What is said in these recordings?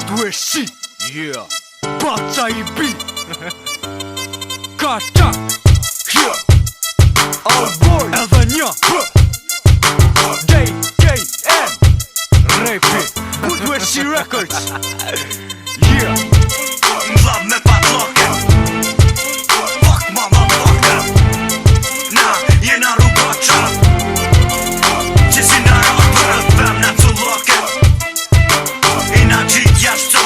Good with shit. Yeah. Baca I bi. Kata. Yeah. All boy. Edhe një. JKM. Rapi. Good with shit records. Yeah. Club me patloke. Fuck motherfucker. Na, jena rrugoqa. Që si në rapër e them në të loke. I na gjit jashtë.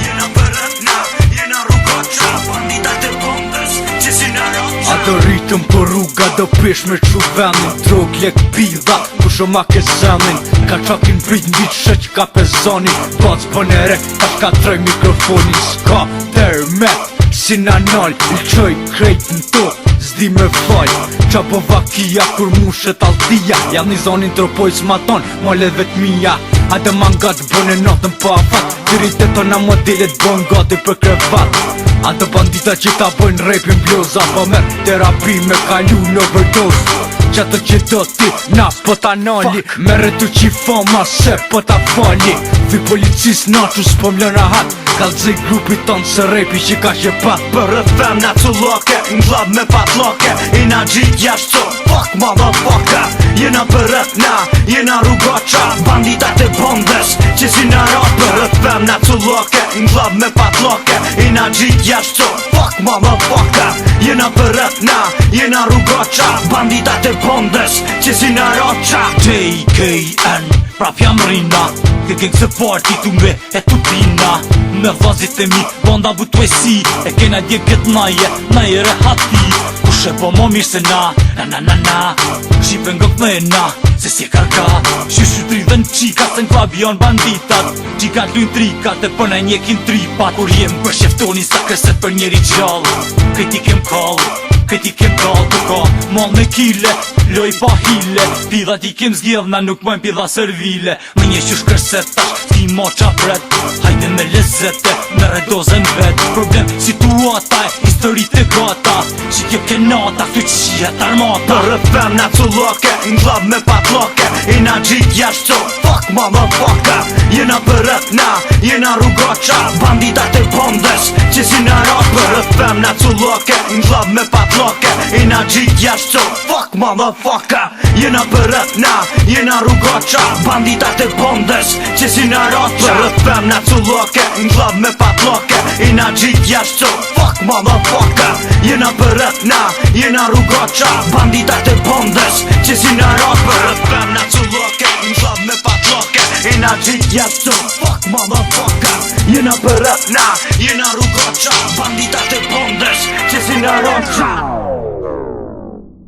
Jena përët na, jena rrugoqa. Banditat e bombës, që si në rapër. Ato rritëm për rruga do pesh me qu venin. Drog lek pidha, ku shoma ke zemin. Ka qakin brit n'vit shëq ka pezoni. Bac bënere, ta shka troj mikrofonin. Ska termet, si na nal, I qoj krejt në tok. Zdi me fal, qa po vakia kur mushet altia. Jam një zonin tropoj s'maton, mole vet mija. Ate mangat bëne natën pa afat. Tyrit e tona modelet bën gati për krevat. Ate bandita që ta bojnë rapin bloza. Pa merë terapi me kalu në overdose. Qatë që do ti, na po ta nali. Mere tu qifon ma se po ta fali. Vi policis naqu s'po mlën rahat. Kalzej grupi tonë se rapi që ka që pat. Për e them në të loke, në club me patloke. I na gjit jashtë, fuck motherfucker. Jena përët na, jena rrugoqa. Banditat e bombës, që si në rapër. Për e them në të loke, në club me patloke. I na gjit jashtë, fuck motherfucker. Jena përët na, jena rrugoqa. Banditat e bombës, që si në rapër. JKN, prap jam rina. Ke geng se party tu me e tu pina. Me vazit e mi, banda butu e si. E kena dje këtë naje, naje rehati. Kushe po mo mirë se na, na Shqipe ngok me e na, se si e karka. Shushu dridhen qika, se n'klab jon banditat. Qikat lujnë trikat, e përna njekin tripat. Kur jem për sheftonin sa kreset për njeri gjall. Këti kem kall, këti kem kall të ka. Mal me kile, loj pa hile. Pidhat I kem zgjedhna, nuk mojnë pidha servile. Më një qysh kërset tash, ti ma qa pret. Hajde me lezete, me redozen vet. Problem situataj, historit e gata. Shikje kenata, këtu qijet armata. Për e them në të loke, në club me patloke. I na gjit jashtë, fuck motherfucker. Jena përët na, jena rrugoqa. Banditat e bombës, që si në rapër. Për e them në të loke, në club me patloke. I na gjit jashtë, fuck motherfucker. Jena përët na, jena rrugoqa. Banditat e bombës, që si në rapër. Për e them në të loke, në club me patloke. I na gjit jashtë, fuck motherfucker. Jena përët na, jena rrugoqa. Banditat e bombës, që si në rapër. Për e them në të loke, në club me patloke. I na gjit jashtë, fuck motherfucker. Jena përët na, jena rrugoqa. Banditat e bombës, që si në rapër.